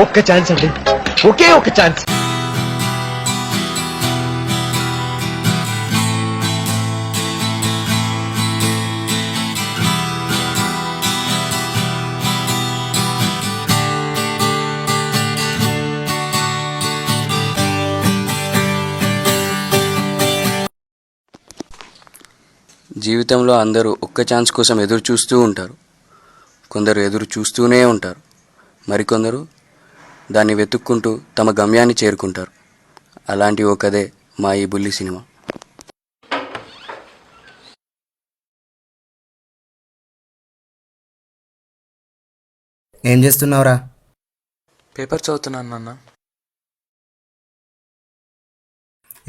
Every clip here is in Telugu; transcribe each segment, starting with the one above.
ఒక్క ఛాన్స్ అండి, ఒకే ఒక ఛాన్స్. జీవితంలో అందరూ ఒక్క ఛాన్స్ కోసం ఎదురు చూస్తూ ఉంటారు. కొందరు ఎదురు చూస్తూనే ఉంటారు, మరికొందరు దాన్ని వెతుక్కుంటూ తమ గమ్యాన్ని చేరుకుంటారు. అలాంటి ఒక కథే మా ఈ బుల్లి సినిమా. ఏం చేస్తున్నావురా? పేపర్ చదువుతున్నాను నాన్న.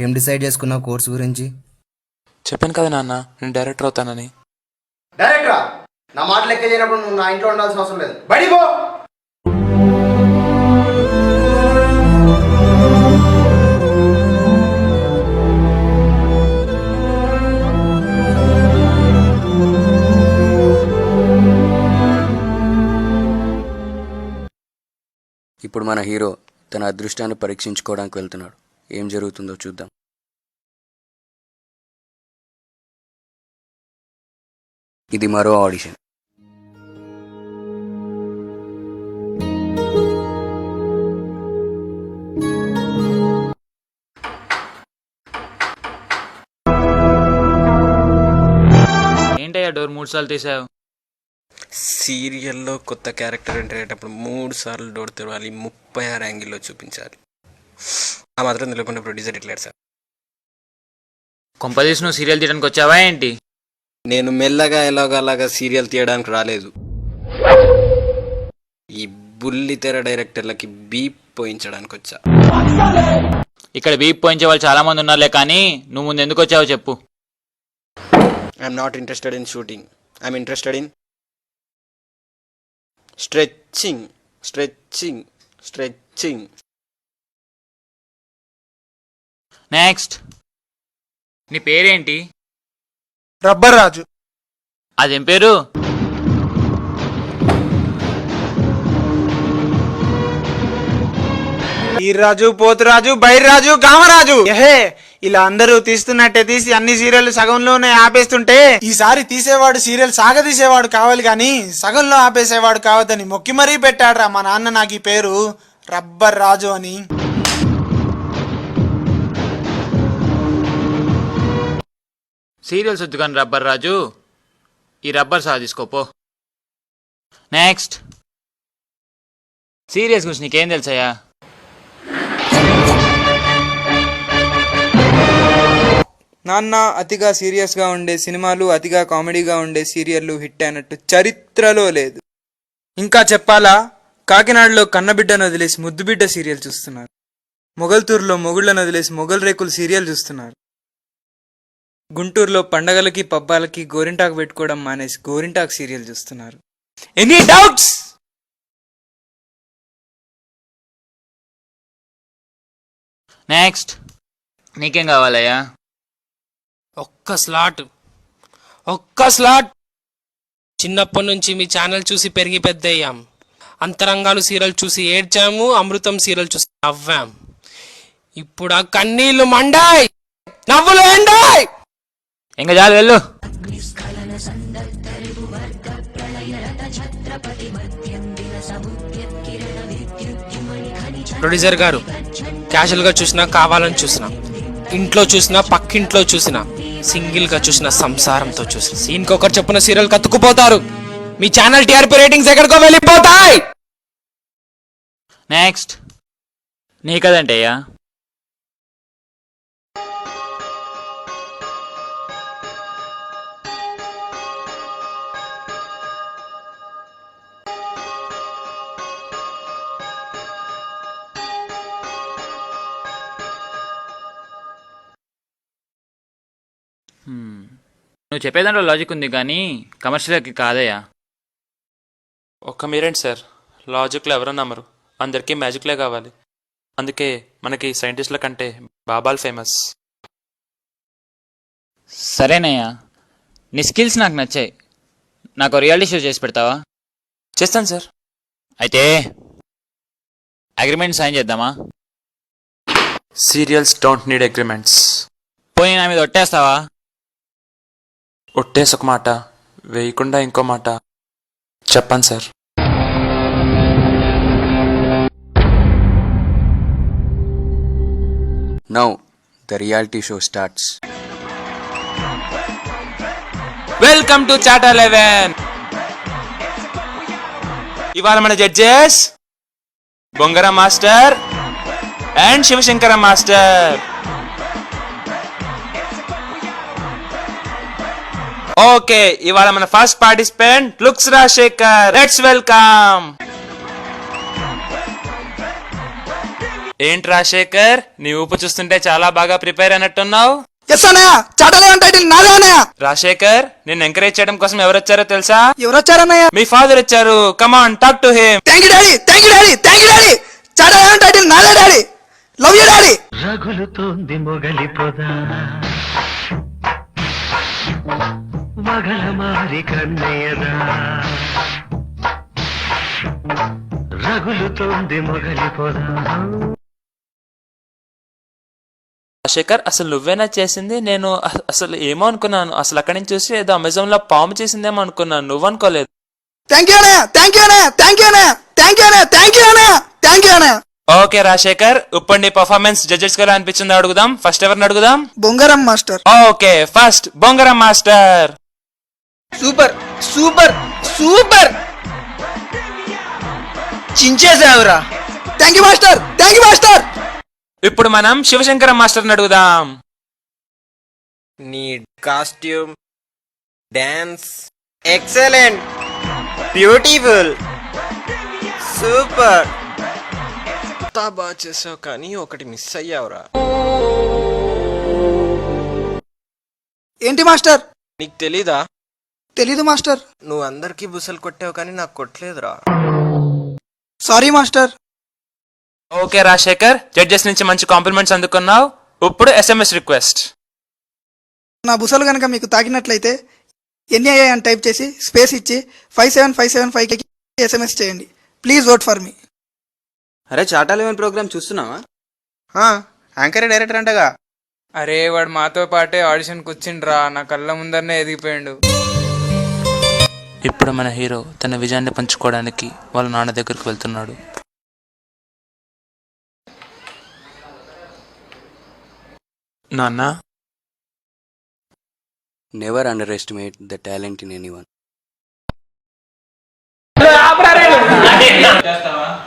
ఏం డిసైడ్ చేసుకున్నావు కోర్స్ గురించి? చెప్పాను కదా నాన్న, నేను డైరెక్టర్ అవుతానని. డైరెక్టరా? నా మాట లెక్క చేయనప్పుడు నువ్వు నా ఇంట్లో ఉండాల్సిన అవసరం లేదు. బయటికి పో. ఇప్పుడు మన హీరో తన అదృష్టాన్ని పరీక్షించుకోవడానికి వెళ్తున్నాడు. ఏం జరుగుతుందో చూద్దాం. ఇది మరో ఆడిషన్. ఏంటయ్యా డోర్ 3 సార్లు తీసావు? సీరియల్లో కొత్త క్యారెక్టర్ ఎంటర్ అయ్యేటప్పుడు 3 సార్లు డోర్ తెరవాలి, 36 యాంగిల్లో చూపించాలి. ఆ మాత్రం తెలియకుండా ప్రొడ్యూసర్ ఇట్లేడు సార్. కొంపదీసి నువ్వు సీరియల్ తీయడానికి వచ్చావా ఏంటి? నేను మెల్లగా ఎలాగలాగా సీరియల్ తీయడానికి రాలేదు. ఈ బుల్లి తెర డైరెక్టర్లకి బీప్ పోయించడానికి వచ్చా. ఇక్కడ బీప్ పోయించే వాళ్ళు చాలా మంది ఉన్నారులే, కానీ నువ్వు ముందు ఎందుకు వచ్చావో చెప్పు. I'm not interested in shooting, I'm interested in stretching stretching stretching. Next, నీ పేరేంటి? రబ్బర్ రాజు. అదేం పేరు? ఈర్రాజు, పోతురాజు, బైర్రాజు, కామరాజు. ఏహే, ఇలా అందరూ తీస్తున్నట్టే తీసి అన్ని సీరియల్ సగంలోనే ఆపేస్తుంటే ఈసారి తీసేవాడు సీరియల్ సాగదీసేవాడు కావాలి గాని సగంలో ఆపేసేవాడు కావద్దని మొక్కి మరీ పెట్టాడ్రా మా నాన్న నాకు ఈ పేరు రబ్బర్ రాజు అని. సీరియల్స్ వద్దు కానీ రబ్బర్ రాజు, ఈ రబ్బర్ సహా తీసుకోపో. నెక్స్ట్, సీరియల్స్ గురించి నీకేం తెలుసయ్యా? నాన్న అతిగా సీరియస్గా ఉండే సినిమాలు, అతిగా కామెడీగా ఉండే సీరియళ్ళు హిట్ అయినట్టు చరిత్రలో లేదు. ఇంకా చెప్పాలా, కాకినాడలో కన్నబిడ్డను వదిలేసి ముద్దుబిడ్డ సీరియల్ చూస్తున్నారు. మొగల్తూరులో మొగుళ్ళను వదిలేసి మొగల్ రేకులు సీరియల్ చూస్తున్నారు. గుంటూరులో పండగలకి పబ్బాలకి గోరింటాకు పెట్టుకోవడం మానేసి గోరింటాకు సీరియల్ చూస్తున్నారు. Any doubts? నెక్స్ట్, నీకేం కావాలయ్యా? ఒక్క స్లాట్. చిన్నప్పటి నుంచి మీ ఛానల్ చూసి పెరిగి పెద్దయ్యాం. అంతరంగాలు సీరియల్ చూసి ఏడ్చాము, అమృతం సీరియల్ చూసి నవ్వాం. ఇప్పుడు ఆ కన్నీళ్లు మండాయి, నవ్వులు ఎండాయి. ఇంకా చాలు, వెళ్ళు. ప్రొడ్యూసర్ గారు, క్యాజువల్ గా చూసినా, కావాలని చూసినా, ఇంట్లో చూసినా, పక్కింట్లో చూసినా, సింగిల్ గా చూసిన, సంసారంతో చూసిన, సీన్ ఒకరు చెప్పిన సీరియల్ కత్తుకుపోతారు. మీ ఛానల్ టీఆర్పీ రేటింగ్స్ ఎక్కడికో వెళ్ళిపోతాయి. నెక్స్ట్, నీ కదంటయ్యా? నువ్వు చెప్పేదాంట్లో లాజిక్ ఉంది కానీ కమర్షియల్కి కాదయ్యా. ఒక్క మీరేంటి సార్, లాజిక్లో ఎవరో నమ్మరు, అందరికీ మ్యాజిక్లే కావాలి. అందుకే మనకి సైంటిస్టుల కంటే బాబాలు ఫేమస్. సరేనయ్యా, నీ స్కిల్స్ నాకు నచ్చాయి. నాకు రియాలిటీ షో చేసి పెడతావా? చేస్తాను సార్. అయితే అగ్రిమెంట్ సైన్ చేద్దామా? Serials don't need agreements. పోయి నా మీద ఒట్టేస్తావా? ఒట్టేసి ఒక మాట, వేయకుండా ఇంకో మాట చెప్పండి sir. Now the reality show starts. Welcome to Chata 11. ఇవాళ మన judges Bongaram master and Shivashankar master. Okay, ఇవాళ మన first participant looks Rajasekhar. Let's welcome. ఏంటి రాజశేఖర్, నీ ఊపు చూస్తుంటే చాలా బాగా ప్రిపేర్ అయినట్టున్నావు. ఎస్ అన్నయ్య, చాటలేవన్ టైటిల్ నాదే అన్నయ్య. రాజశేఖర్, నిన్ను ఎంకరేజ్ చేయడం కోసం ఎవరు వచ్చారో తెలుసా? ఎవరు వచ్చారన్నయ్య? మీ ఫాదర్ వచ్చారు. Come on, talk to him. Thank you daddy, thank you daddy, thank you daddy. చాటలేవన్ టైటిల్ నాదే డాడీ. Love you daddy. రగులుతోంది మొగలి పొద, మగల మారి కన్నయ్యదా, రగులుతోంది మొగలి పొద. రాజశేఖర్, అసలు నువ్వేనా చేసింది? నేను అసలు ఏమో అనుకున్నాను. అసలు అక్కడి నుంచి చూసి ఏదో అమెజాన్ లో పాము చేసిందేమో అనుకున్నాను, నువ్వు అనుకోలేదు. థ్యాంక్ యూ అన్నయ్య, థ్యాంక్ యూ అన్నయ్య, థ్యాంక్ యూ అన్నయ్య, థ్యాంక్ యూ అన్నయ్య, థ్యాంక్ యూ అన్నయ్య, థ్యాంక్ యూ అన్నయ్య. ఓకే రాజశేఖర్, ఇప్పుడు నీ పర్ఫార్మెన్స్ జడ్జెస్ గా అనిపించింది అడుగుదాం. ఫస్ట్ ఎవరిని అడుగుదాం? Bongaram master. Okay, first Bongaram master. Super super super, చించేసావురా. Thank you master, thank you master. ఇప్పుడు మనం శివశంకర మాస్టర్ని అడుగుదాం. నీ costume, dance excellent, beautiful, super. అంతా బాగా చేసావు, కానీ ఒకటి మిస్ అయ్యావురా. ఏంటి మాస్టర్? నీకు తెలీదా? తెలీదు మాస్టర్. నువ్వు అందరికీ బుసలు కొట్టావు, కానీ నాకు కొట్టలేదురా. Sorry master. Okay Rajasekhar, judges నుంచి మంచి కాంప్లిమెంట్స్ అందుకున్నావు. ఇప్పుడు ఎస్ఎంఎస్ రిక్వెస్ట్. నా బుసలు కనుక మీకు తాకినట్లయితే ఎన్ఐఏ అని టైప్ చేసి స్పేస్ ఇచ్చి 57575కి ఎస్ఎంఎస్ చేయండి. Please vote for me. అరే చాటా 11 ప్రోగ్రామ్ చూస్తున్నావా? యాంకర్ డైరెక్టర్ అంటగా. అరే వాడు మాతో పాటే ఆడిషన్కి వచ్చిండ్రా, నా కళ్ళ ముందరనే ఎదిగిపోయాడు. ఇప్పుడు మన హీరో తన విజయాన్ని పంచుకోవడానికి వాళ్ళ నాన్న దగ్గరికి వెళ్తున్నాడు. నాన్న, never under estimate the talent in anyone.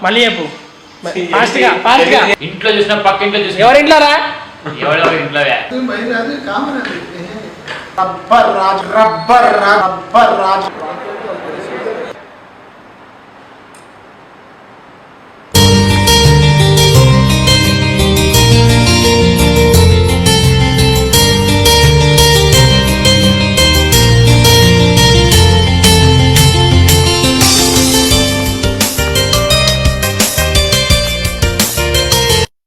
మళ్ళీ చెప్పు. ఇంట్లో చూసిన పక్కింట్లో చూసిన ఎవరింట్లో రా, ఎవరెవరి ఇంట్లో rubber Raj, rubber Raj, rubber Raj.